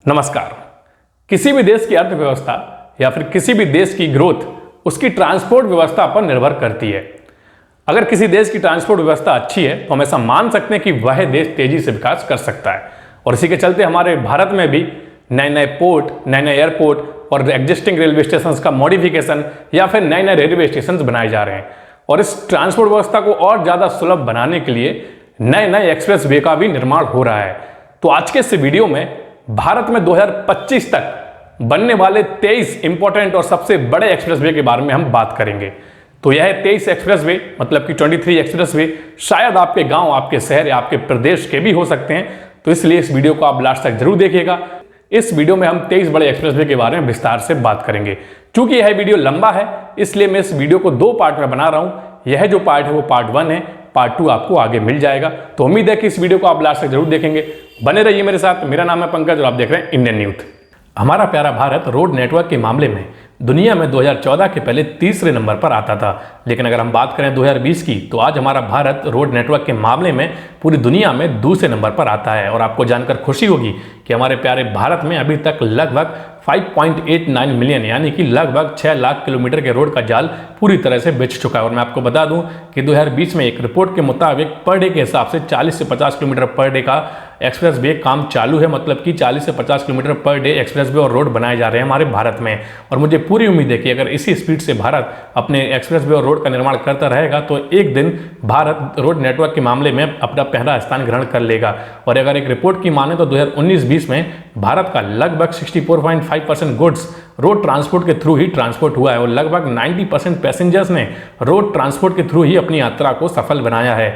नमस्कार। किसी भी देश की अर्थव्यवस्था या फिर किसी भी देश की ग्रोथ उसकी ट्रांसपोर्ट व्यवस्था पर निर्भर करती है। अगर किसी देश की ट्रांसपोर्ट व्यवस्था अच्छी है तो हम ऐसा मान सकते हैं कि वह देश तेजी से विकास कर सकता है। और इसी के चलते हमारे भारत में भी नए नए पोर्ट, नए नए एयरपोर्ट और एग्जिस्टिंग रेलवे स्टेशन का मॉडिफिकेशन या फिर नए नए रेलवे स्टेशन बनाए जा रहे हैं। और इस ट्रांसपोर्ट व्यवस्था को और ज़्यादा सुलभ बनाने के लिए नए नए एक्सप्रेस वे का भी निर्माण हो रहा है। तो आज के इस वीडियो में भारत में 2025 तक बनने वाले 23 इंपॉर्टेंट और सबसे बड़े एक्सप्रेसवे के बारे में हम बात करेंगे। तो यह 23 एक्सप्रेसवे मतलब कि 23 एक्सप्रेसवे शायद आपके गांव, आपके शहर या आपके प्रदेश के भी हो सकते हैं। तो इसलिए इस वीडियो को आप लास्ट तक जरूर देखिएगा। इस वीडियो में हम 23 बड़े एक्सप्रेसवे के बारे में विस्तार से बात करेंगे। चूंकि यह वीडियो लंबा है इसलिए मैं इस वीडियो को 2 पार्ट में बना रहा हूं। यह जो पार्ट है वो पार्ट 1 है, पार्ट 2 आपको आगे मिल जाएगा। तो उम्मीद है कि इस वीडियो को आप लास्ट तक जरूर देखेंगे। बने रहिए मेरे साथ। मेरा नाम है पंकज और आप देख रहे हैं इंडियन यूथ। हमारा प्यारा भारत रोड नेटवर्क के मामले में दुनिया में 2014 के पहले तीसरे नंबर पर आता था, लेकिन अगर हम बात करें 2020 की तो आज हमारा भारत रोड नेटवर्क के मामले में पूरी दुनिया में दूसरे नंबर पर आता है। और आपको जानकर खुशी होगी कि हमारे प्यारे भारत में अभी तक लगभग 5.89 मिलियन यानी कि लगभग 6 लाख किलोमीटर के रोड का जाल पूरी तरह से बिछ चुका है। और मैं आपको बता दूं कि 2020 में एक रिपोर्ट के मुताबिक पर डे के हिसाब से 40 से 50 किलोमीटर पर डे का एक्सप्रेस वे काम चालू है। मतलब कि 40 से 50 kilometre per day express way और रोड बनाए जा रहे हैं हमारे भारत में। और मुझे पूरी उम्मीद है कि अगर इसी स्पीड से भारत अपने एक्सप्रेस वे और रोड का निर्माण करता रहेगा तो एक दिन भारत रोड नेटवर्क के मामले में अपना पहला स्थान ग्रहण कर लेगा। और अगर एक रिपोर्ट की माने तो 2019-20 में भारत का लगभग 64.5% गुड्स रोड ट्रांसपोर्ट के थ्रू ही ट्रांसपोर्ट हुआ है और लगभग 90% पैसेंजर्स ने रोड ट्रांसपोर्ट के थ्रू ही अपनी यात्रा को सफल बनाया है।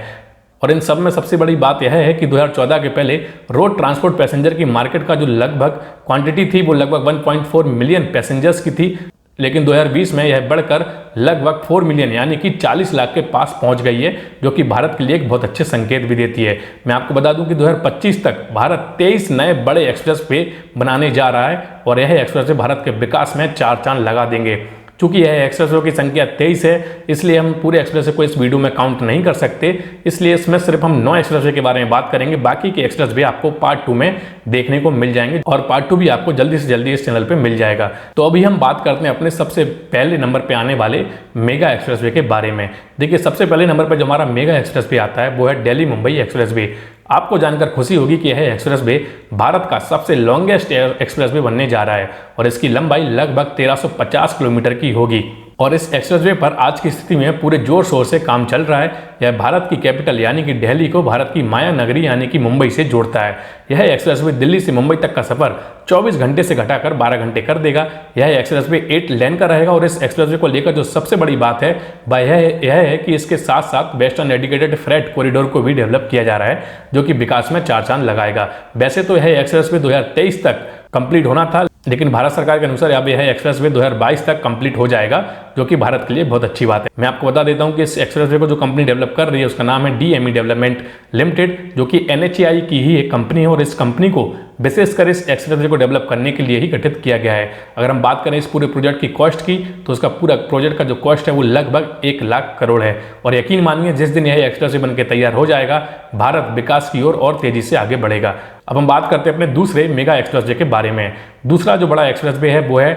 और इन सब में सबसे बड़ी बात यह है कि 2014 के पहले रोड ट्रांसपोर्ट पैसेंजर की मार्केट का जो लगभग क्वांटिटी थी वो लगभग 1.4 मिलियन पैसेंजर्स की थी, लेकिन 2020 में यह बढ़कर लगभग 4 मिलियन यानी कि 40 लाख के पास पहुंच गई है, जो कि भारत के लिए एक बहुत अच्छे संकेत भी देती है। मैं आपको बता दूं कि 2025 तक भारत 23 नए बड़े एक्सप्रेस वे बनाने जा रहा है और यह एक्सप्रेस वे भारत के विकास में 4 चांद लगा देंगे। चूंकि यह एक्सप्रेसवे की संख्या 23 है इसलिए हम पूरे एक्सप्रेसवे को इस वीडियो में काउंट नहीं कर सकते, इसलिए इसमें सिर्फ हम 9 एक्सप्रेसवे के बारे में बात करेंगे। बाकी के एक्सप्रेसवे आपको पार्ट 2 में देखने को मिल जाएंगे और पार्ट 2 भी आपको जल्दी से जल्दी इस चैनल पे मिल जाएगा। तो अभी हम बात करते हैं अपने सबसे पहले नंबर पे आने वाले मेगा एक्सप्रेसवे के बारे में। देखिए, सबसे पहले नंबर पर जो हमारा मेगा एक्सप्रेसवे आता है वो है दिल्ली मुंबई एक्सप्रेसवे। आपको जानकर खुशी होगी कि यह एक्सप्रेसवे भारत का सबसे लॉन्गेस्ट एक्सप्रेसवे बनने जा रहा है और इसकी लंबाई लगभग 1350 किलोमीटर की होगी। और इस एक्सप्रेसवे पर आज की स्थिति में पूरे जोर शोर से काम चल रहा है। यह भारत की कैपिटल यानी कि दिल्ली को भारत की माया नगरी यानी कि मुंबई से जोड़ता है। यह एक्सप्रेसवे दिल्ली से मुंबई तक का सफर 24 घंटे से घटाकर 12 घंटे कर देगा। यह एक्सप्रेसवे 8 लेन का रहेगा और इस एक्सप्रेसवे को लेकर जो सबसे बड़ी बात है वह यह है कि इसके साथ साथ वेस्टर्न डेडिकेटेड फ्रेट कॉरिडोर को भी डेवलप किया जा रहा है, जो कि विकास में 4 चांद लगाएगा। वैसे तो यह एक्सप्रेसवे 2023 तक कंप्लीट होना था, लेकिन भारत सरकार के अनुसार अब यह एक्सप्रेसवे 2022 तक कंप्लीट हो जाएगा, जो कि भारत के लिए बहुत अच्छी बात है। मैं आपको बता देता हूं कि इस एक्सप्रेसवे को जो कंपनी डेवलप कर रही है उसका नाम है DME डेवलपमेंट लिमिटेड, जो कि NHAI की ही एक कंपनी है और इस कंपनी को विशेषकर इस एक्सप्रेसवे को डेवलप करने के लिए ही गठित किया गया है। अगर हम बात करें इस पूरे प्रोजेक्ट की कॉस्ट की तो उसका पूरा प्रोजेक्ट का जो कॉस्ट है वो लगभग 1 लाख करोड़ है। और यकीन मानिए जिस दिन यह एक्सप्रेसवे बनकर तैयार हो जाएगा भारत विकास की ओर और तेजी से आगे बढ़ेगा। अब हम बात करते हैं अपने दूसरे मेगा एक्सप्रेसवे के बारे में। दूसरा जो बड़ा एक्सप्रेसवे है वो है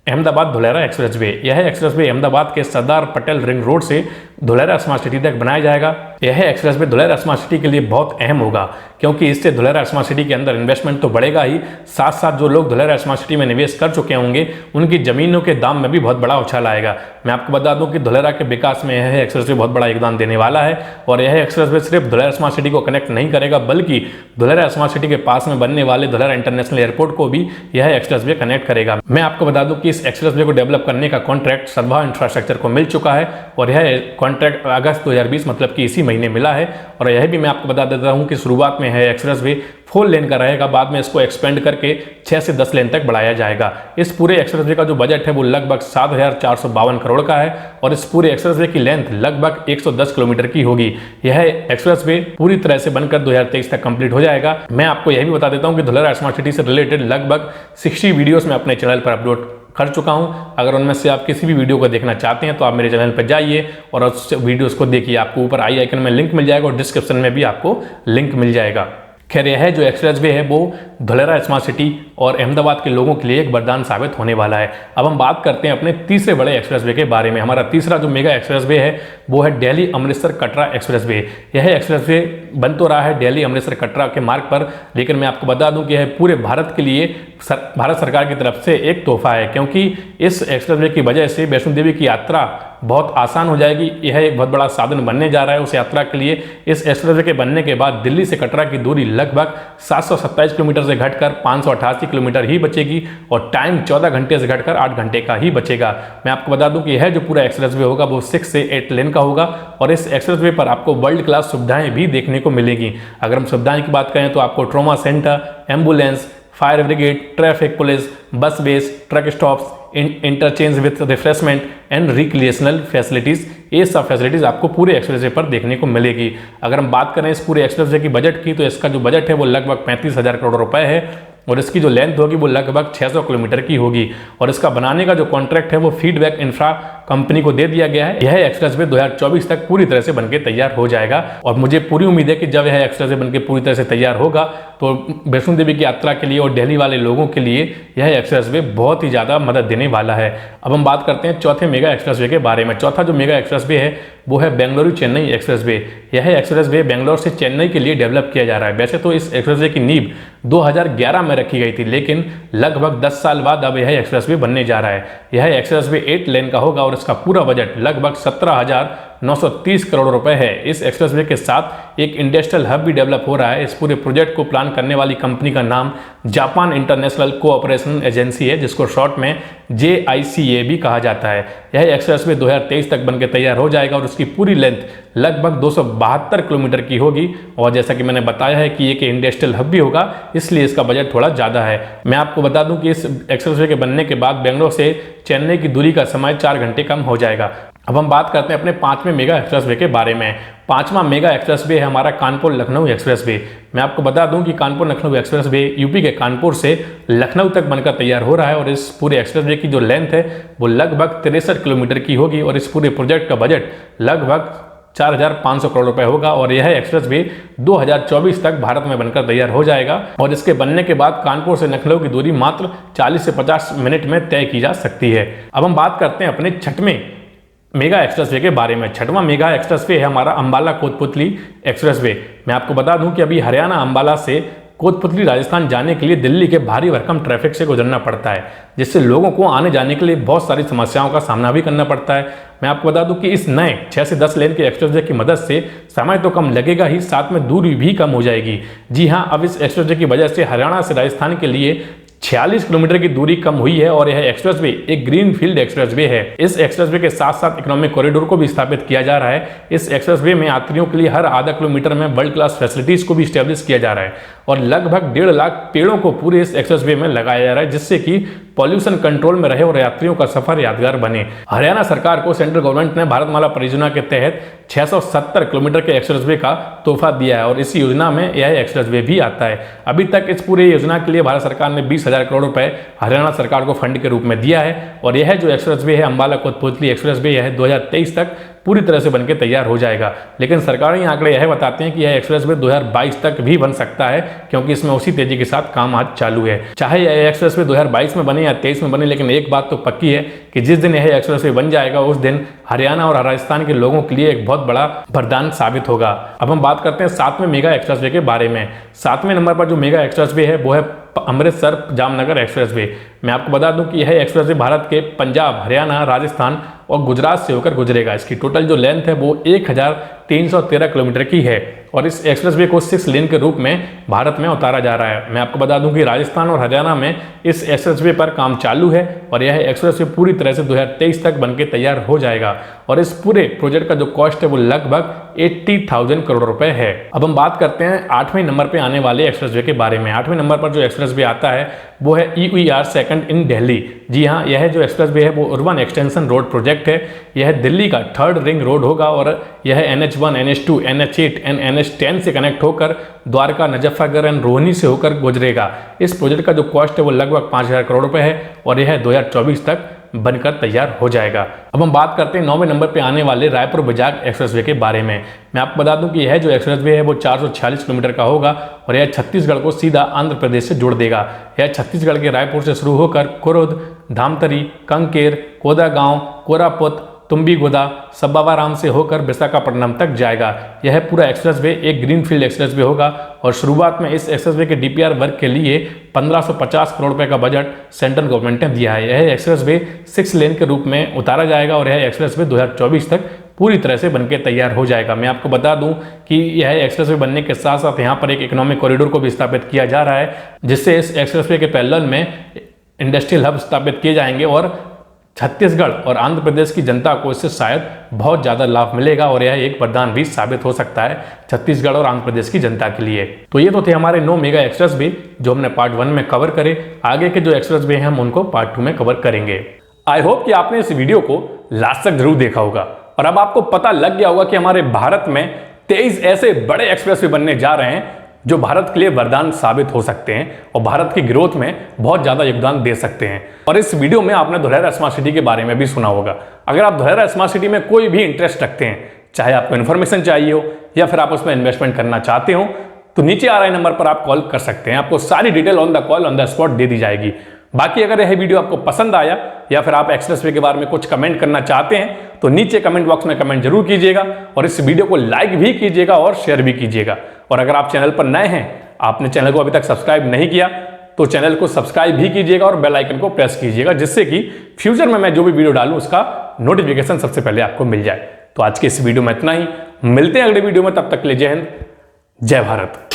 अहमदाबाद धुलेरा एक्सप्रेसवे। यह एक्सप्रेसवे अहमदाबाद के सरदार पटेल रिंग रोड से धुलेरा स्मार्ट सिटी तक बनाया जाएगा। यह एक्सप्रेसवे धुलेरा स्मार्ट सिटी के लिए बहुत अहम होगा, क्योंकि इससे धुलेरा स्मार्ट सिटी के अंदर इन्वेस्टमेंट तो बढ़ेगा ही, साथ साथ जो लोग धुलेरा स्मार्ट सिटी में निवेश कर चुके होंगे उनकी जमीनों के दाम में भी बहुत बड़ा उछाल आएगा। मैं आपको बता दूं कि धुलेरा के विकास में यह एक्सप्रेसवे बहुत बड़ा योगदान देने वाला है। और यह एक्सप्रेसवे सिर्फ धुलेरा स्मार्ट सिटी को कनेक्ट नहीं करेगा, बल्कि धुलेरा स्मार्ट सिटी के पास में बनने वाले धुलेरा इंटरनेशनल एयरपोर्ट को भी यह एक्सप्रेसवे कनेक्ट करेगा। मैं आपको बता दूं कि इस एक्सप्रेसवे को डेवलप करने का कॉन्ट्रैक्ट सद्भाव इंफ्रास्ट्रक्चर को मिल चुका है और यह कॉन्ट्रैक्ट अगस्त 2020 मतलब कि इसी महीने मिला है। और यह भी मैं आपको बता देता हूं कि शुरुआत में यह एक्सप्रेसवे 4 लेन का रहेगा, बाद में इसको एक्सपेंड करके 6 से 10 लेन तक बढ़ाया जाएगा। इस पूरे एक्सप्रेसवे का जो बजट है वो लगभग 7,452 करोड़ का है और इस पूरे एक्सप्रेसवे की लेंथ लगभग 110 किलोमीटर की होगी। यह एक्सप्रेसवे पूरी तरह से बनकर 2023 तक कंप्लीट हो जाएगा। मैं आपको यह भी बता देता हूं कि धुलेरा स्मार्ट सिटी से रिलेटेड लगभग 60 वीडियोस में अपने चैनल पर अपलोड कर चुका हूं। अगर उनमें से आप किसी भी वीडियो को देखना चाहते हैं तो आप मेरे चैनल पर जाइए और उस वीडियोस को देखिए। आपको ऊपर आई आइकन में लिंक मिल जाएगा और डिस्क्रिप्शन में भी आपको लिंक मिल जाएगा। खैर यह जो एक्सप्रेस वे है वो धुलेरा स्मार्ट सिटी और अहमदाबाद के लोगों के लिए एक वरदान साबित होने वाला है। अब हम बात करते हैं अपने तीसरे बड़े एक्सप्रेस वे के बारे में। हमारा तीसरा जो मेगा एक्सप्रेस वे है वो है दिल्ली अमृतसर कटरा एक्सप्रेस वे। यह एक्सप्रेस वे बन तो रहा है दिल्ली अमृतसर कटरा के मार्ग पर, लेकिन मैं आपको बता दूं कि यह पूरे भारत के लिए भारत सरकार की तरफ से एक तोहफा है, क्योंकि इस एक्सप्रेस वे की वजह से वैष्णो देवी की यात्रा बहुत आसान हो जाएगी। यह एक बहुत बड़ा साधन बनने जा रहा है उस यात्रा के लिए। इस एक्सप्रेस वे के बनने के बाद दिल्ली से कटरा की दूरी लगभग 727 किलोमीटर से घटकर 588 किलोमीटर ही बचेगी और टाइम 14 घंटे से घटकर 8 घंटे का ही बचेगा। मैं आपको बता दूं कि यह जो पूरा एक्सप्रेस वे होगा वो 6 से 8 लेन का होगा और इस एक्सप्रेस वे पर आपको वर्ल्ड क्लास सुविधाएं भी देखने को मिलेगी। अगर हम सुविधाएं की बात करें तो आपको trauma centre, ambulance, fire brigade, traffic police, bus base, truck stops, interchange with refreshment and recreational facilities, ये सब फैसिलिटीज आपको पूरे एक्सप्रेस वे पर देखने को मिलेगी। अगर हम बात करें इस पूरे एक्सप्रेस वे की बजट की तो इसका जो बजट है वो लगभग 35,000 करोड़ रुपए है और इसकी जो लेंथ होगी वो लगभग 600 किलोमीटर की होगी और इसका बनाने का जो कॉन्ट्रैक्ट है वो फीडबैक इंफ्रा कंपनी को दे दिया गया है। यह एक्सप्रेस वे 2024 तक पूरी तरह से बनके तैयार हो जाएगा और मुझे पूरी उम्मीद है कि जब यह एक्सप्रेस वे बनके पूरी तरह से तैयार होगा तो वैष्णो देवी की यात्रा के लिए और दिल्ली वाले लोगों के लिए यह एक्सप्रेस वे बहुत ही ज़्यादा मदद देने वाला है। अब हम बात करते हैं चौथे मेगा एक्सप्रेस वे के बारे में। चौथा जो मेगा एक्सप्रेस वे है वो है बेंगलुरु चेन्नई एक्सप्रेस वे। यह एक्सप्रेस वे बेंगलोर से चेन्नई के लिए डेवलप किया जा रहा है। वैसे तो इस एक्सप्रेस वे की नींव 2011 में रखी गई थी, लेकिन लगभग 10 साल बाद अब यह एक्सप्रेस वे बनने जा रहा है। यह एक्सप्रेस वे 8 लेन का होगा और इसका पूरा बजट लगभग 17,930 करोड़ रुपए है। इस एक्सप्रेस वे के साथ एक इंडस्ट्रियल हब भी डेवलप हो रहा है। इस पूरे प्रोजेक्ट को प्लान करने वाली कंपनी का नाम जापान इंटरनेशनल कोऑपरेशन एजेंसी है, जिसको शॉर्ट में JICA भी कहा जाता है। यह एक्सप्रेस वे 2023 तक बनकर तैयार हो जाएगा और उसकी पूरी लेंथ लगभग 272 किलोमीटर की होगी और जैसा कि मैंने बताया है कि एक इंडस्ट्रियल हब भी होगा, इसलिए इसका बजट थोड़ा ज़्यादा है। मैं आपको बता दूं कि इस एक्सप्रेस वे के बनने के बाद बेंगलोर से चेन्नई की दूरी का समय 4 घंटे कम हो जाएगा। अब हम बात करते हैं अपने 5वें मेगा एक्सप्रेस वे के बारे में। 5वां मेगा एक्सप्रेस वे है हमारा कानपुर लखनऊ एक्सप्रेस वे। मैं आपको बता दूं कि Kanpur Lucknow express way UP के कानपुर से लखनऊ तक बनकर तैयार हो रहा है और इस पूरे एक्सप्रेस वे की जो लेंथ है वो लगभग 63 किलोमीटर की होगी और इस पूरे प्रोजेक्ट का बजट लगभग 4,500 करोड़ रुपए होगा और यह एक्सप्रेस वे 2024 तक भारत में बनकर तैयार हो जाएगा और इसके बनने के बाद कानपुर से लखनऊ की दूरी मात्र 40 से 50 मिनट में तय की जा सकती है। अब हम बात करते हैं अपने 6वें मेगा एक्सप्रेस वे के बारे में। 6वां मेगा एक्सप्रेस वे है हमारा अंबाला कोटपुतली एक्सप्रेस वे। मैं आपको बता दूं कि अभी हरियाणा अंबाला से कोटपुतली राजस्थान जाने के लिए दिल्ली के भारी भरकम ट्रैफिक से गुजरना पड़ता है, जिससे लोगों को आने जाने के लिए बहुत सारी समस्याओं का सामना भी करना पड़ता है। मैं आपको बता दूं कि इस नए 6 से 10 लेन के एक्सप्रेस वे की मदद से समय तो कम लगेगा ही, साथ में दूरी भी कम हो जाएगी। जी हाँ, अब इस एक्सप्रेस वे की वजह से हरियाणा से राजस्थान के लिए 46 किलोमीटर की दूरी कम हुई है और यह एक्सप्रेस वे एक ग्रीन फील्ड एक्सप्रेस वे है। इस एक्सप्रेस वे के साथ साथ इकोनॉमिक कॉरिडोर को भी स्थापित किया जा रहा है। इस एक्सप्रेस वे में यात्रियों के लिए हर आधा किलोमीटर में वर्ल्ड क्लास फैसिलिटीज को भी स्टैब्लिश किया जा रहा है और लगभग 1.5 लाख पेड़ों को पूरे इस एक्सप्रेस वे में लगाया जा रहा है, जिससे कि पॉल्यूशन कंट्रोल में रहे और यात्रियों का सफर यादगार बने। हरियाणा सरकार को सेंट्रल गवर्नमेंट ने भारतमाला परियोजना के तहत 670 किलोमीटर के एक्सप्रेस वे का तोहफा दिया है और इस योजना में यह एक्सप्रेस वे भी आता है। अभी तक इस पूरे योजना के लिए भारत सरकार ने 20,000 करोड़ रुपए हरियाणा सरकार को फंड के रूप में दिया है और यह जो एक्सप्रेस वे है अंबाला कोटपुतली एक्सप्रेस वे यह 2023 तक पूरी तरह से बनकर तैयार हो जाएगा। लेकिन सरकारी आंकड़े यह बताते हैं कि यह एक्सप्रेस वे 2022 तक भी बन सकता है, क्योंकि इसमें उसी तेजी के साथ काम आज चालू है। चाहे यह एक्सप्रेस वे 2022 में बने या 23 में बने, लेकिन एक बात तो पक्की है कि जिस दिन यह एक्सप्रेस वे बन जाएगा उस दिन हरियाणा और राजस्थान के लोगों के लिए एक बहुत बड़ा वरदान साबित होगा। अब हम बात करते हैं 7वें मेगा एक्सप्रेस वे के बारे में। 7वें नंबर पर जो मेगा एक्सप्रेस वे है वो है अमृतसर जामनगर एक्सप्रेस वे। मैं आपको बता दूं कि यह एक्सप्रेस वे भारत के पंजाब, हरियाणा, राजस्थान और गुजरात से होकर गुजरेगा। इसकी टोटल जो लेंथ है वो 1,313 किलोमीटर की है और इस एक्सप्रेस वे को 6 लेन के रूप में भारत में उतारा जा रहा है। मैं आपको बता दूं कि राजस्थान और हरियाणा में इस एक्सप्रेस वे पर काम चालू है और यह एक्सप्रेस वे पूरी तरह से 2023 तक बनके तैयार हो जाएगा और इस पूरे प्रोजेक्ट का जो कॉस्ट है वो लगभग 80,000 करोड़ रुपए है। अब हम बात करते हैं 8वें नंबर पे आने वाले एक्सप्रेस वे के बारे में। 8वें नंबर पर जो एक्सप्रेस वे आता है वो है EOR 2 इन दिल्ली। जी हाँ, यह जो एक्सप्रेस वे है वो अर्बन एक्सटेंशन रोड प्रोजेक्ट है। यह दिल्ली का 3rd रिंग रोड होगा और यह NH1, NH2, NH8 and NH10 से कनेक्ट होकर द्वारका, मुजफ्फरनगर एंड रोहिणी से होकर गुजरेगा। इस प्रोजेक्ट का जो कॉस्ट है वो लगभग 5,000 करोड़ रुपए है और यह 2024 तक बनकर तैयार हो जाएगा। अब हम बात करते हैं 9वें नंबर पे आने वाले रायपुर बजाग एक्सप्रेसवे के बारे में। मैं आपको बता दूं कि यह जो एक्सप्रेसवे है वो 446 किलोमीटर का होगा और यह छत्तीसगढ़ को सीधा आंध्र प्रदेश से जोड़ देगा। यह छत्तीसगढ़ के रायपुर से शुरू होकर कुरुद, धामतरी, कंकेर, कोदागांव, कोरापुत, तुम्बीगुदा, सब्बावाराम से होकर विशाखापट्टनम तक जाएगा। यह पूरा एक्सप्रेसवे एक ग्रीनफील्ड एक्सप्रेसवे होगा और शुरुआत में इस एक्सप्रेसवे के डीपीआर वर्क के लिए 1550 करोड़ रुपए का बजट सेंट्रल गवर्नमेंट ने दिया है। यह एक्सप्रेसवे 6 लेन के रूप में उतारा जाएगा और यह एक्सप्रेसवे 2024 तक पूरी तरह से बनकर तैयार हो जाएगा। मैं आपको बता दूं कि यह एक्सप्रेसवे बनने के साथ साथ यहाँ पर एक इकोनॉमिक कॉरिडोर को भी स्थापित किया जा रहा है, जिससे इस एक्सप्रेसवे के पैरेलल में इंडस्ट्रियल हब स्थापित किए जाएंगे और छत्तीसगढ़ और आंध्र प्रदेश की जनता को इससे शायद बहुत ज़्यादा लाभ मिलेगा और यह एक वरदान भी साबित हो सकता है छत्तीसगढ़ और आंध्र प्रदेश की जनता के लिए। तो ये तो थे हमारे 9 मेगा एक्सप्रेसवे जो हमने पार्ट 1 में कवर करे। आगे के जो एक्सप्रेसवे हैं हम उनको पार्ट 2 में कवर करेंगे। आई होप कि आपने इस वीडियो को लास्ट तक जरूर देखा होगा और अब आपको पता लग गया होगा कि हमारे भारत में 23 ऐसे बड़े एक्सप्रेसवे बनने जा रहे हैं जो भारत के लिए वरदान साबित हो सकते हैं और भारत की ग्रोथ में बहुत ज़्यादा योगदान दे सकते हैं। और इस वीडियो में आपने धुलेरा स्मार्ट सिटी के बारे में भी सुना होगा। अगर आप धुलेरा स्मार्ट सिटी में कोई भी इंटरेस्ट रखते हैं, चाहे आपको इन्फॉर्मेशन चाहिए हो या फिर आप उसमें इन्वेस्टमेंट करना चाहते हो, तो नीचे आ रहे नंबर पर आप कॉल कर सकते हैं। आपको सारी detail on the call on the spot दे दी जाएगी। बाकी अगर यह वीडियो आपको पसंद आया या फिर आप एक्सप्रेसवे के बारे में कुछ कमेंट करना चाहते हैं तो नीचे कमेंट बॉक्स में कमेंट जरूर कीजिएगा और इस वीडियो को लाइक भी कीजिएगा और शेयर भी कीजिएगा। और अगर आप चैनल पर नए हैं, आपने चैनल को अभी तक सब्सक्राइब नहीं किया, तो चैनल को सब्सक्राइब भी कीजिएगा और बेल आइकन को प्रेस कीजिएगा, जिससे कि फ्यूचर में मैं जो भी वीडियो डालूं उसका नोटिफिकेशन सबसे पहले आपको मिल जाए। तो आज के इस वीडियो में इतना ही, मिलते हैं अगले वीडियो में, तब तक के लिए जय हिंद, जय भारत।